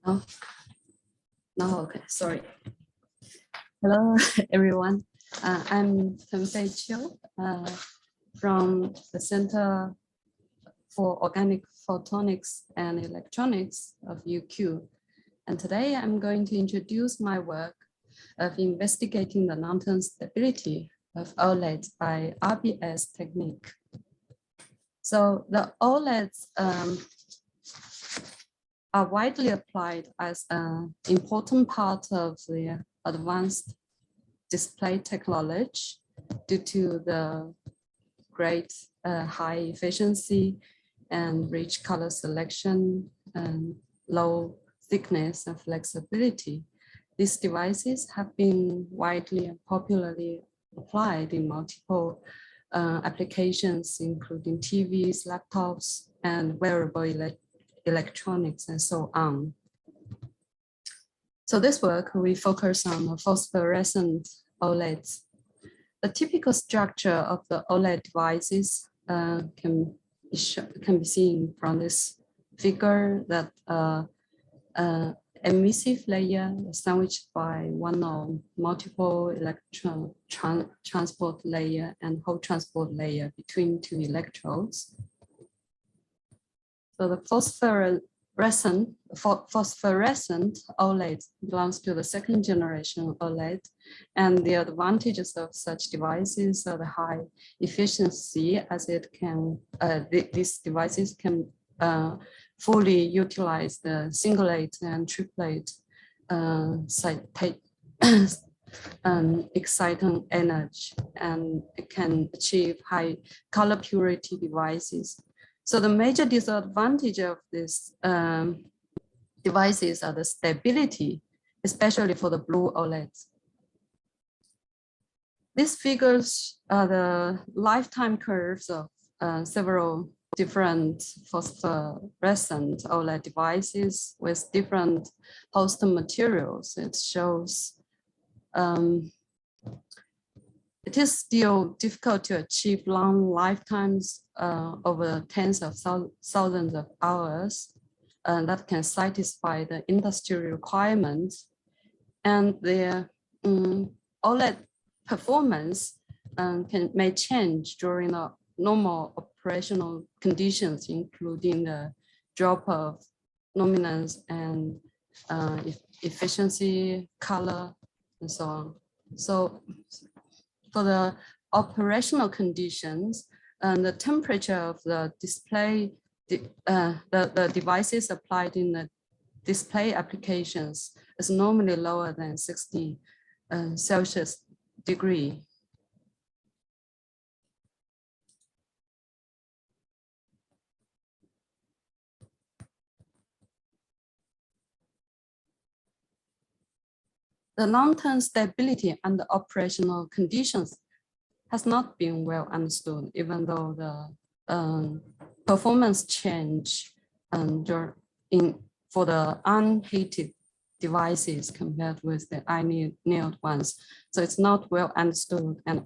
Oh, no, okay, sorry. Hello, everyone. I'm Tengfei Qui from the Center for Organic Photonics and Electronics of UQ. And today I'm going to introduce my work of investigating the long-term stability of OLEDs by Rbs Technique. So the OLEDs are widely applied as an important part of the advanced display technology due to the great high efficiency and rich color selection and low thickness and flexibility. These devices have been widely and popularly applied in multiple applications, including TVs, laptops, and wearable electronics, and so on. So this work, we focus on phosphorescent OLEDs. The typical structure of the OLED devices can be seen from this figure, that emissive layer sandwiched by one or multiple electron transport layer and hole transport layer between two electrodes. So the phosphorescent OLED belongs to the second generation OLED, and the advantages of such devices are the high efficiency, as it can these devices can fully utilize the singulate and triplet exciton energy, and it can achieve high color purity devices. So the major disadvantage of these devices are the stability, especially for the blue OLEDs. These figures are the lifetime curves of several different phosphorescent OLED devices with different host materials. It shows it is still difficult to achieve long lifetimes over tens of thousands of hours that can satisfy the industry requirements. And the OLED performance may change during the normal operational conditions, including the drop of luminance and efficiency, color, and so on. So for the operational conditions, the temperature of the display, the devices applied in the display applications is normally lower than 60 Celsius degree. The long-term stability under operational conditions has not been well understood, even though the performance change for the unheated devices compared with the annealed ones. So it's not well understood, and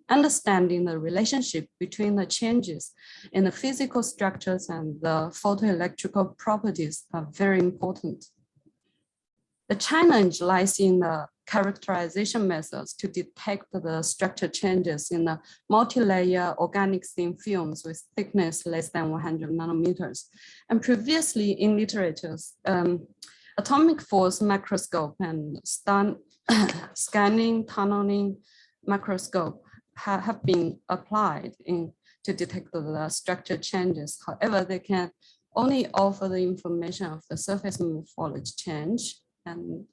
understanding the relationship between the changes in the physical structures and the photoelectrical properties are very important. The challenge lies in the characterization methods to detect the structure changes in the multi-layer organic thin films with thickness less than 100 nanometers. And previously in literatures, atomic force microscope and scanning tunneling microscope have been applied to detect the structure changes. However, they can only offer the information of the surface morphology change. And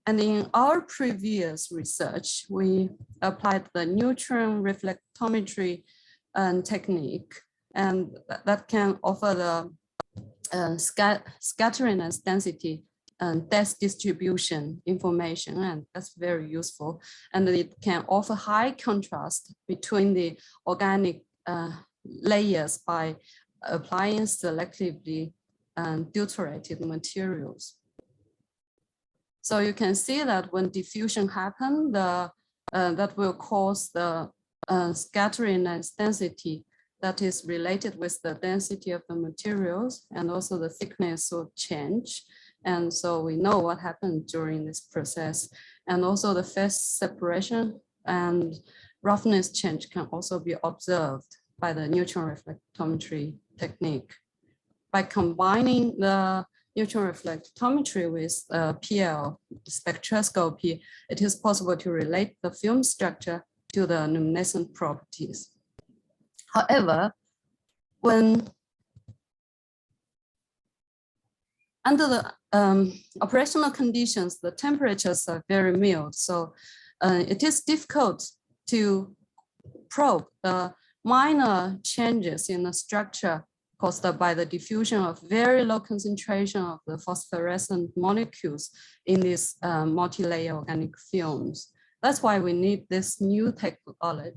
in our previous research, we applied the Neutron reflectometry technique, and that can offer the scattering and density and depth distribution information, and that's very useful. And it can offer high contrast between the organic layers by applying selectively deuterated materials. So you can see that when diffusion happens, that will cause the scattering and density that is related with the density of the materials, and also the thickness will change. And so we know what happened during this process. And also the phase separation and roughness change can also be observed by the neutron reflectometry technique. By combining the neutron reflectometry with PL spectroscopy, it is possible to relate the film structure to the luminescent properties. However, when under the operational conditions, the temperatures are very mild, so it is difficult to probe the minor changes in the structure caused by the diffusion of very low concentration of the phosphorescent molecules in these multi-layer organic films. That's why we need this new technology.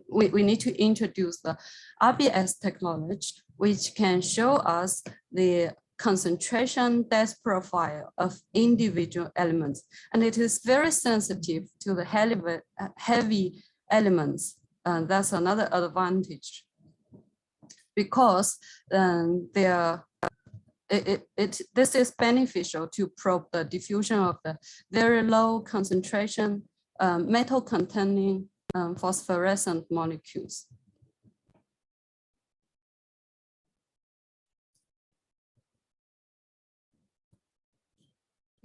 we need to introduce the Rbs technology, which can show us the concentration depth profile of individual elements. And it is very sensitive to the heavy elements. That's another advantage, because this is beneficial to probe the diffusion of the very low concentration metal containing phosphorescent molecules.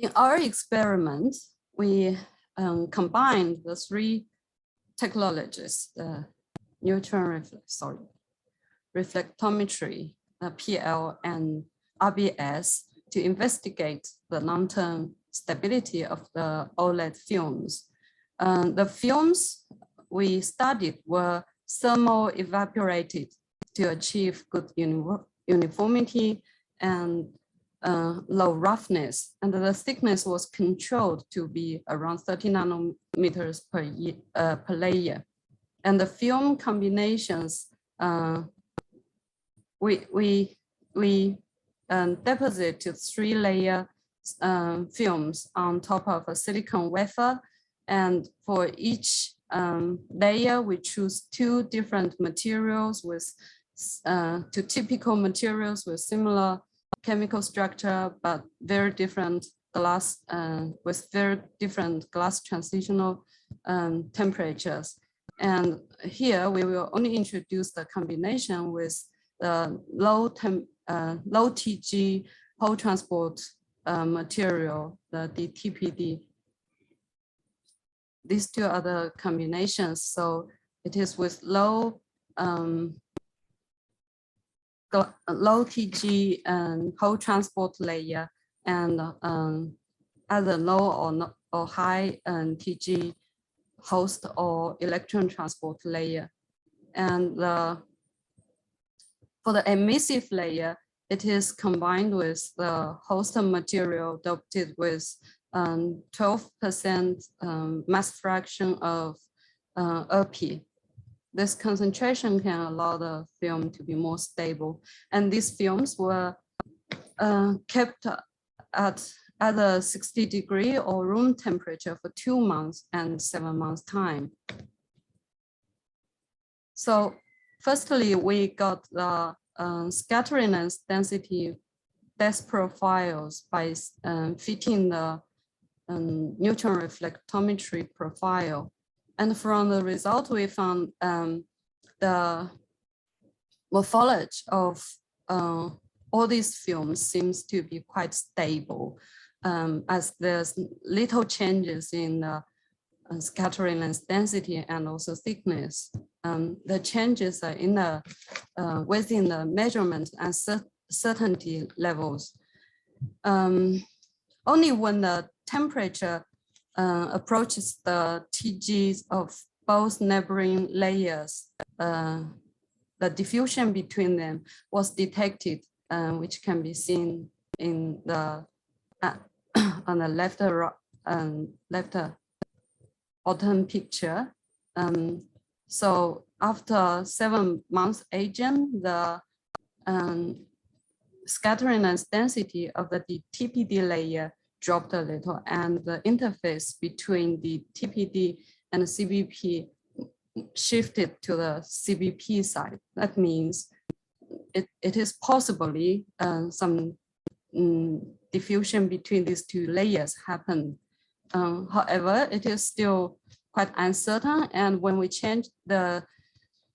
In our experiment, we combined the three technologies, the neutron reflectometry, PL, and Rbs, to investigate the long-term stability of the Oled films. The films we studied were thermal evaporated to achieve good uniformity and low roughness, and the thickness was controlled to be around 30 nanometers per layer. And the film combinations, we deposited 3-layer films on top of a silicon wafer, and for each layer we choose 2 different materials with 2 typical materials with similar chemical structure, but very different glass, with very different glass transitional temperatures. And here we will only introduce the combination with the low TG whole transport material, the DTPD. These 2 are the combinations. So it is with low TG and whole transport layer, and either low or high TG host or electron transport layer. And for the emissive layer, it is combined with the host material doped with 12% mass fraction of Rp. This concentration can allow the film to be more stable. And these films were kept at either 60-degree or room temperature for 2 months and 7 months time. So firstly, we got the scattering and density depth profiles by fitting the neutron reflectometry profile. And from the result, we found the morphology of all these films seems to be quite stable, as there's little changes in the scattering length density and also thickness. The changes are in the within the measurement and certainty levels. Only when the temperature approaches the TGs of both neighboring layers, the diffusion between them was detected, which can be seen in the on the left bottom picture. So after 7 months aging, the scattering and density of the TPD layer dropped a little, and the interface between the TPD and the CBP shifted to the CBP side. That means it is possibly some diffusion between these two layers happened. However, it is still quite uncertain, and when we change the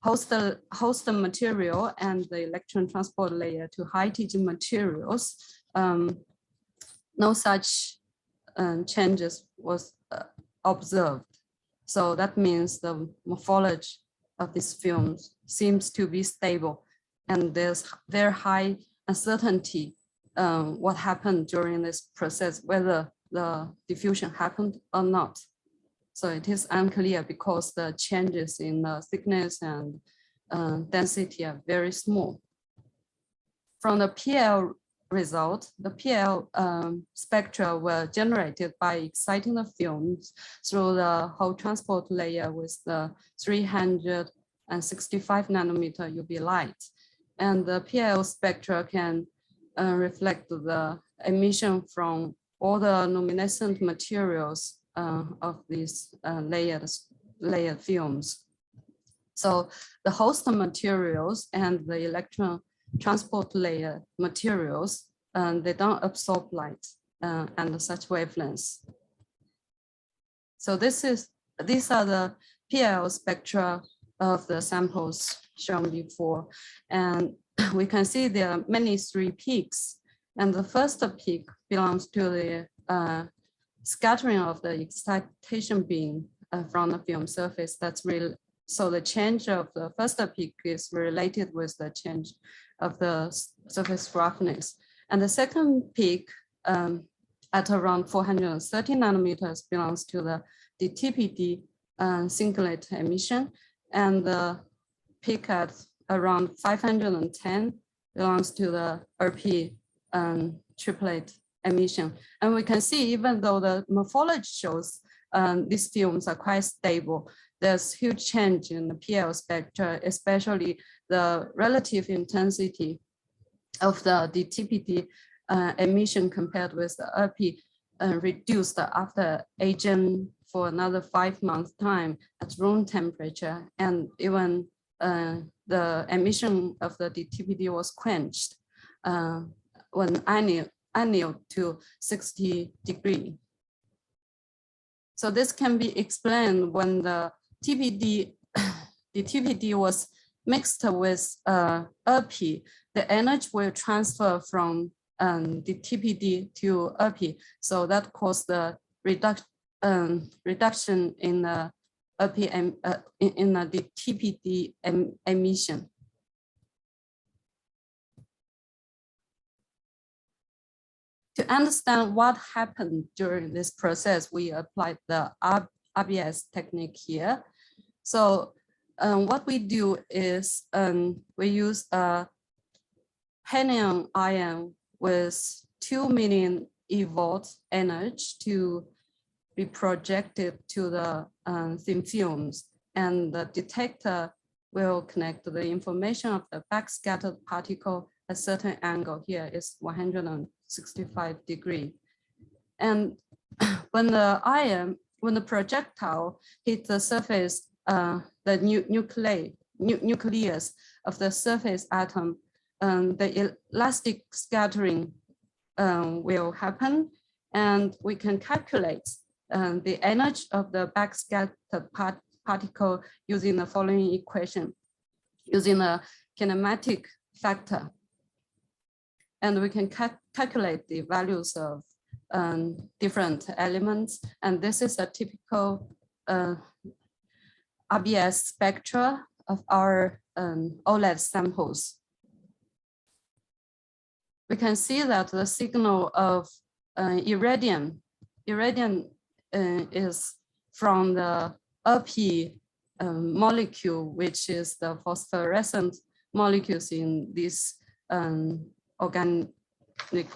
host material and the electron transport layer to high-teaching materials, no such changes was observed. So that means the morphology of these films seems to be stable, and there's very high uncertainty what happened during this process, whether the diffusion happened or not. So it is unclear because the changes in the thickness and density are very small. From the PL result, the PL spectra were generated by exciting the films through the whole transport layer with the 365 nanometer UV light. And the PL spectra can reflect the emission from all the luminescent materials of these layered films. So the host materials and the electron transport layer materials, they don't absorb light and such wavelengths. So these are the PL spectra of the samples shown before, and we can see there are many 3 peaks, and the first peak belongs to the scattering of the excitation beam from the film surface. That's real. So the change of the first peak is related with the change of the surface roughness. And the second peak at around 430 nanometers belongs to the DTPD singlet emission. And the peak at around 510 belongs to the Rp triplet emission. And we can see, even though the morphology shows these films are quite stable, there's huge change in the PL spectra, especially the relative intensity of the DTPD emission compared with the Rp reduced after aging for another 5 months time at room temperature, and even the emission of the DTPD was quenched when annealed to 60 degrees. So this can be explained when the DTPD was mixed with Rp, the energy will transfer from DTPD to Rp. So that caused the reduction in the Rp in the DTPD emission. To understand what happened during this process, we applied the Rbs technique here. So what we do is we use a helium ion with 2 million eV energy to be projected to the thin films, and the detector will connect the information of the backscattered particle at a certain angle. Here is 165 degrees. And when the projectile hit the surface, the nucleus of the surface atom, the elastic scattering will happen, and we can calculate the energy of the backscattered particle using the following equation, using a kinematic factor. And we can calculate the values of different elements. And this is a typical Rbs spectra of our Oled samples. We can see that the signal of iridium is from the Rp molecule, which is the phosphorescent molecules in these organic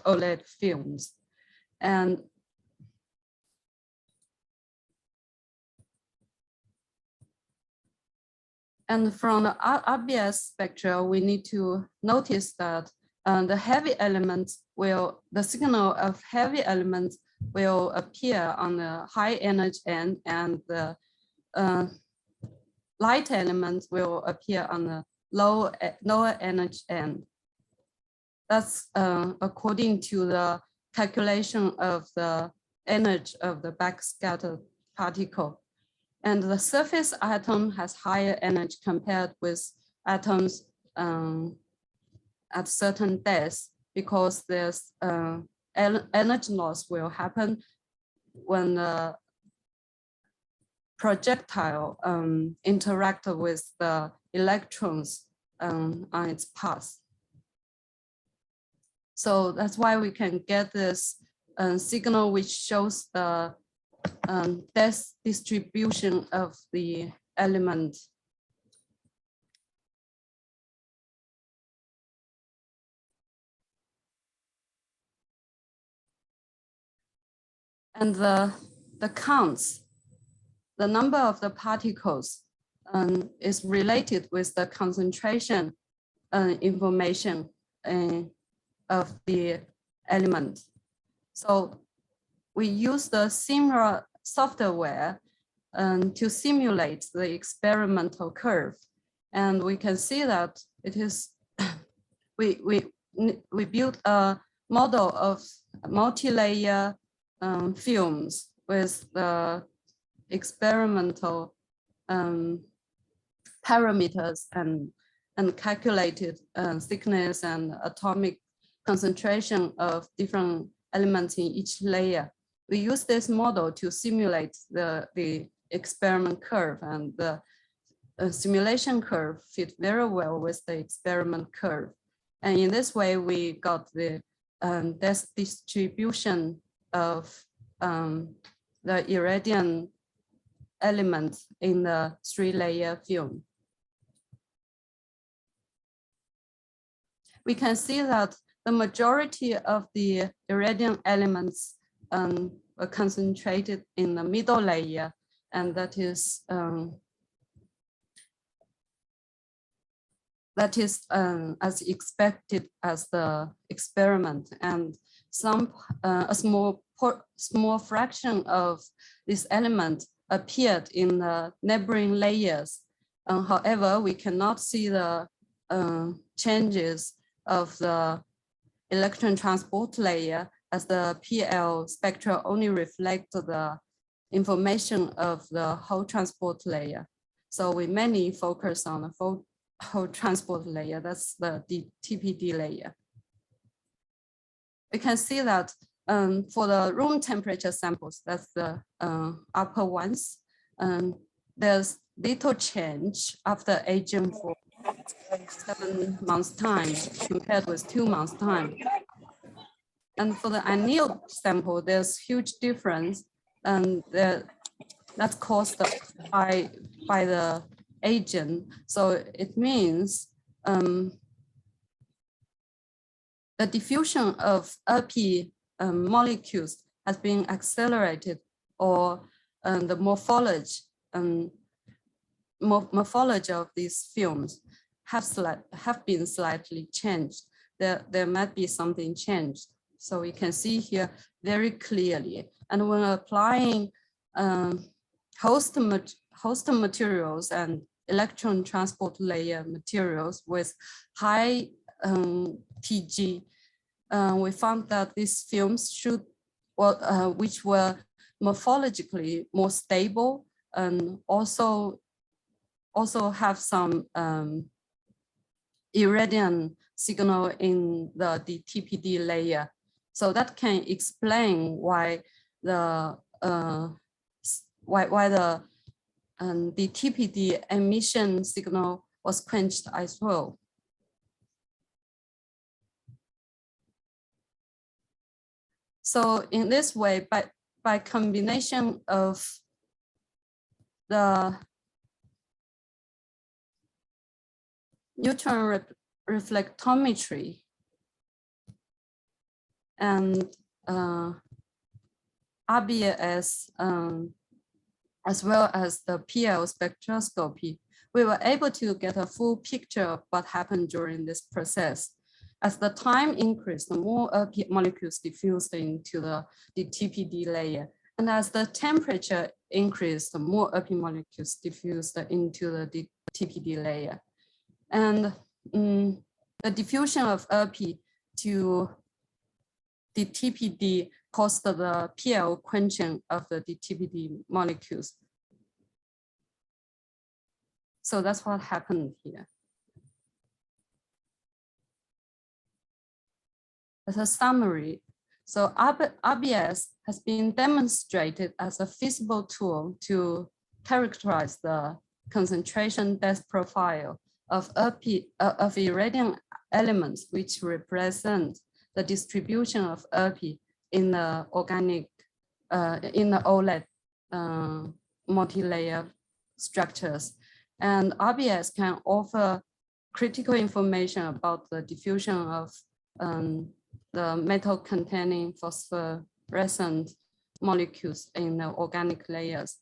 Oled films. And from the Rbs spectra, we need to notice that the signal of heavy elements will appear on the high energy end, and the light elements will appear on the lower energy end. That's according to the calculation of the energy of the backscattered particle. And the surface atom has higher energy compared with atoms at certain depths, because there's energy loss will happen when the projectile interact with the electrons on its path. So that's why we can get this signal which shows the depth distribution of the element. And the counts, the number of the particles is related with the concentration information of the element. So we use the similar software to simulate the experimental curve. And we can see that it is, we built a model of multi-layer films with the experimental parameters and calculated thickness and atomic concentration of different elements in each layer. We use this model to simulate the experiment curve, and the simulation curve fit very well with the experiment curve. And in this way, we got the depth distribution of the iridium element in the 3-layer film. We can see that the majority of the iridium elements were concentrated in the middle layer, and that is as expected as the experiment, and a small fraction of this element appeared in the neighboring layers. However, we cannot see the changes of the electron transport layer, as the PL spectra only reflect the information of the whole transport layer. So we mainly focus on the whole transport layer, that's the TPD layer. We can see that for the room temperature samples, that's the upper ones, there's little change after aging for 7 months time compared with 2 months time. And for the annealed sample, there's huge difference, and that's caused by the agent. So it means the diffusion of Rp molecules has been accelerated, or the morphology of these films have been slightly changed. There might be something changed. So we can see here very clearly. And when applying host materials and electron transport layer materials with high TG, we found that these films which were morphologically more stable, and also have some iridium signal in the TPD layer. So that can explain why the TPD emission signal was quenched as well. So in this way, by combination of the Neutron reflectometry and RBS, as well as the PL spectroscopy, we were able to get a full picture of what happened during this process. As the time increased, the more Rp molecules diffused into the TPD layer. And as the temperature increased, the more Rp molecules diffused into the TPD layer. And the diffusion of Rp to DTPD caused the PL quenching of the DTPD molecules. So that's what happened here. As a summary, so RBS has been demonstrated as a feasible tool to characterize the concentration depth profile of irradiant elements, which represent the distribution of Rbs in the organic, in the Oled multi-layer structures. And RBS can offer critical information about the diffusion of the metal-containing phosphorescent molecules in the organic layers.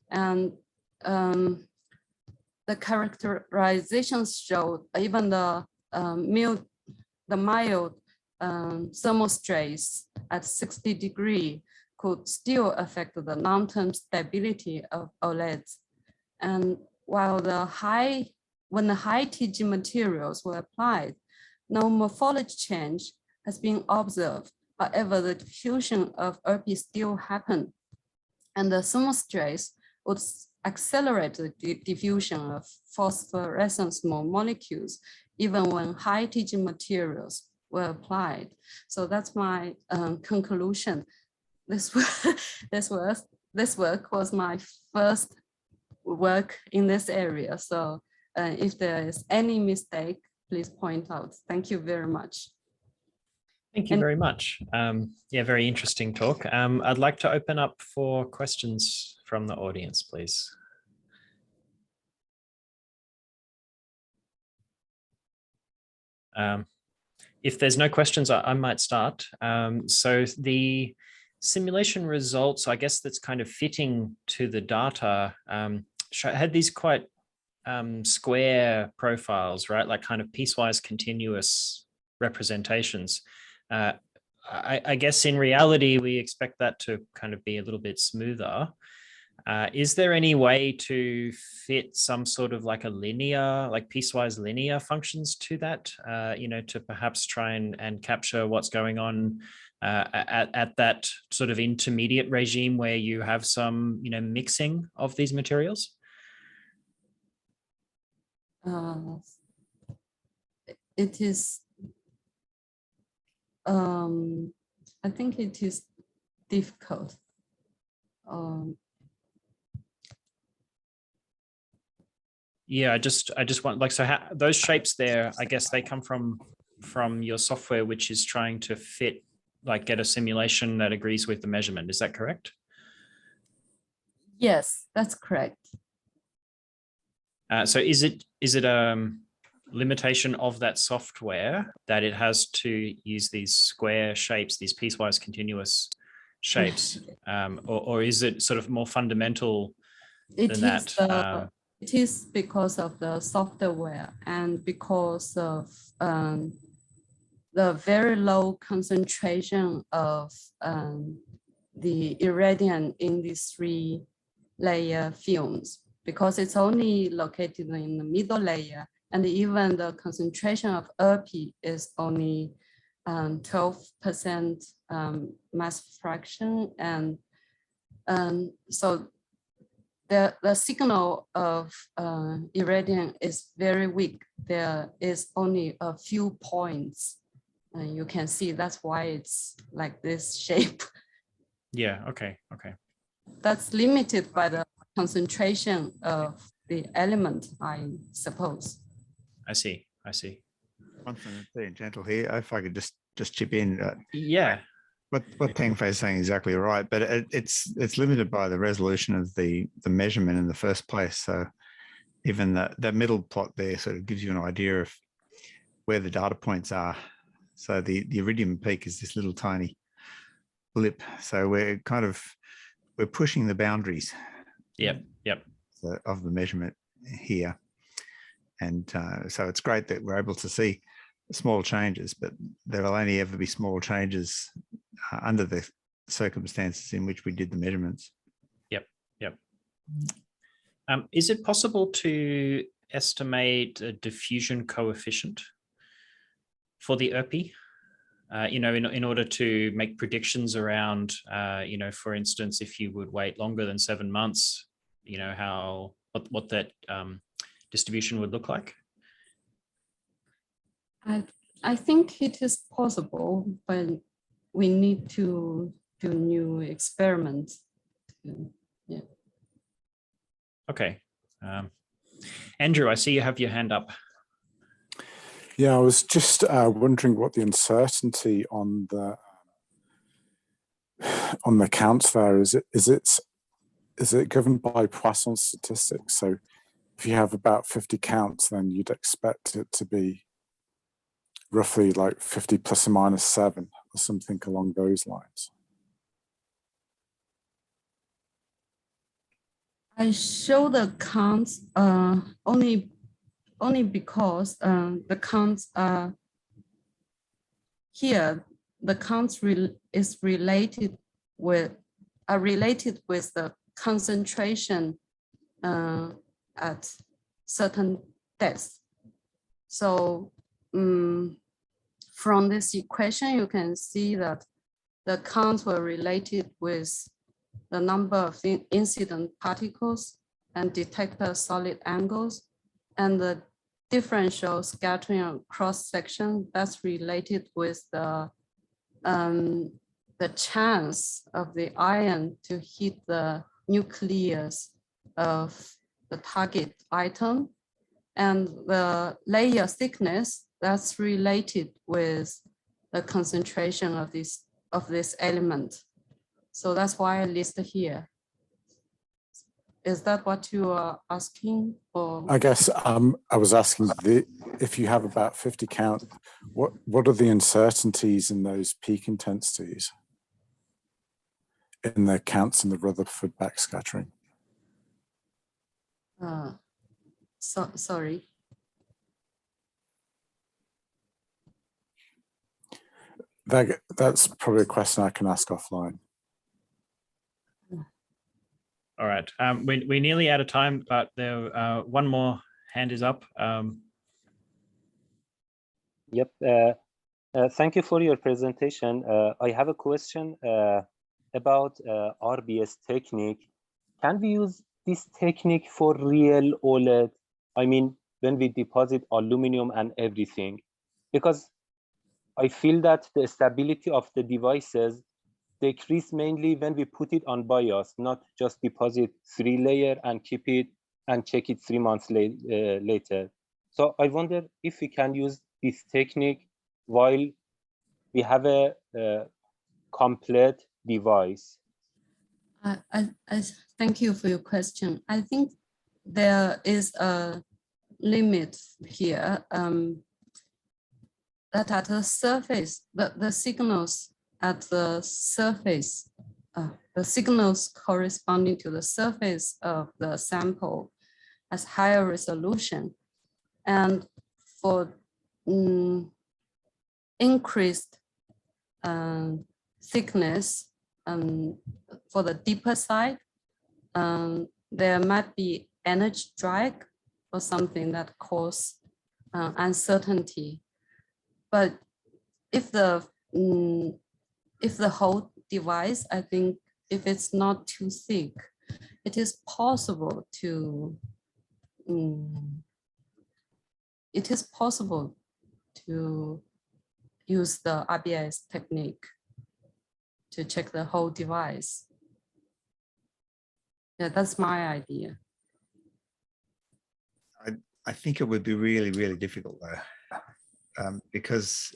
And the characterizations showed even the mild thermal strains at 60 degrees could still affect the long-term stability of OLEDs. And while when the high TG materials were applied, no morphology change has been observed. However, the diffusion of Rbs still happened, and the thermal strains would accelerate the diffusion of phosphorescent small molecules, even when high TG materials were applied. So that's my conclusion. This work was my first work in this area. So if there is any mistake, please point out. Thank you very much. Thank you very much. Yeah, very interesting talk. I'd like to open up for questions from the audience, please. If there's no questions, I might start. So the simulation results, I guess that's kind of fitting to the data, had these quite square profiles, right? Like kind of piecewise continuous representations. I guess in reality, we expect that to kind of be a little bit smoother. Is there any way to fit some sort of like a linear, like piecewise linear functions to that, you know, to perhaps try and capture what's going on at that sort of intermediate regime where you have some, you know, mixing of these materials? It is, I think it is difficult. Yeah, I just want, like, so how, those shapes there, I guess they come from your software, which is trying to fit, like get a simulation that agrees with the measurement. Is that correct? Yes, that's correct. So is it a limitation of that software that it has to use these square shapes, these piecewise continuous shapes, or is it sort of more fundamental than that? It is because of the software and because of the very low concentration of the irradiant in these 3-layer films, because it's only located in the middle layer, and even the concentration of Rp is only 12% mass fraction, and so the signal of irradiant is very weak. There is only a few points, and you can see that's why it's like this shape. Yeah. Okay. That's limited by the concentration of the element, I suppose. I see. One thing, being gentle here, if I could just chip in. Yeah. What Tengfei is saying is exactly right, but it's limited by the resolution of the measurement in the first place. So even that middle plot there sort of gives you an idea of where the data points are. So the iridium peak is this little tiny blip. So we're pushing the boundaries. Yep. Of the measurement here, and so it's great that we're able to see small changes, but there will only ever be small changes under the circumstances in which we did the measurements. Yep. Is it possible to estimate a diffusion coefficient for the Rp? you know, in order to make predictions around, you know, for instance, if you would wait longer than 7 months, you know, what that distribution would look like? I think it is possible, but we need to do new experiments. Yeah. Okay. Andrew, I see you have your hand up. Yeah, I was just wondering what the uncertainty on the counts there is. Is it governed by Poisson statistics? So if you have about 50 counts, then you'd expect it to be roughly like 50 plus or minus 7 or something along those lines. I show the counts only because the counts are here. The counts is related with the concentration at certain depths. So from this equation, you can see that the counts were related with the number of incident particles and detector solid angles, and the differential scattering of cross section that's related with the chance of the ion to hit the nucleus of the target item, and the layer thickness that's related with the concentration of this element. So that's why I list here. Is that what you are asking? Or I guess I was asking if you have about 50 count, what are the uncertainties in those peak intensities in the counts in the Rutherford backscattering? sorry. That's probably a question I can ask offline. All right. We're nearly out of time, but there one more hand is up. Yep. Thank you for your presentation. I have a question about Rbs Technique. Can we use this technique for real OLED? I mean, when we deposit aluminum and everything, because I feel that the stability of the devices decrease mainly when we put it on BIOS, not just deposit 3 layer and keep it and check it 3 months later. So I wonder if we can use this technique while we have a complete device. I thank you for your question. I think there is a limit here that at the surface, the signals at the surface, the signals corresponding to the surface of the sample has higher resolution. And for increased thickness for the deeper side, there might be energy drag or something that cause uncertainty. But if the whole device, I think if it's not too thick, it is possible to use the Rbs technique to check the whole device. Yeah, that's my idea. I think it would be really, really difficult though, because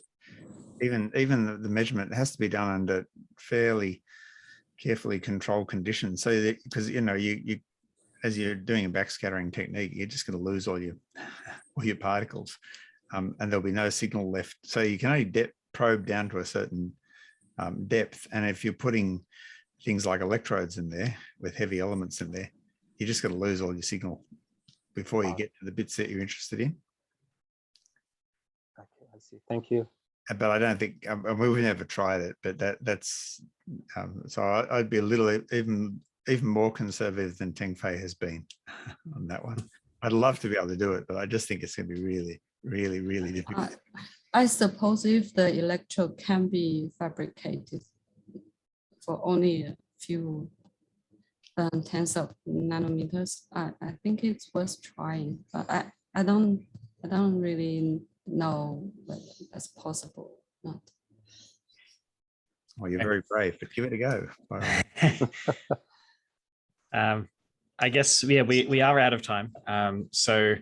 even the measurement has to be done under fairly carefully controlled conditions. So that, because you know, you as you're doing a backscattering technique, you're just going to lose all your particles, and there'll be no signal left. So you can only probe down to a certain depth, and if you're putting things like electrodes in there with heavy elements in there, you're just going to lose all your signal before you get to the bits that you're interested in. Okay, I see. Thank you. But I don't think we've never tried it. But that's so I'd be a little even more conservative than Tengfei has been on that one. I'd love to be able to do it, but I just think it's going to be really, really, really difficult. I suppose if the electrode can be fabricated for only a few tens of nanometers, I think it's worth trying. But I don't really know whether that's possible or not. Well, you're very brave, but give it a go. I guess, yeah, we are out of time. So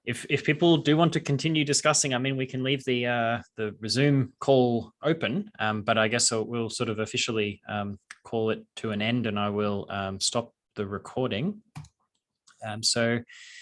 if people do want to continue discussing, I mean, we can leave the resume call open, but I guess we'll sort of officially call it to an end, and I will stop the recording. So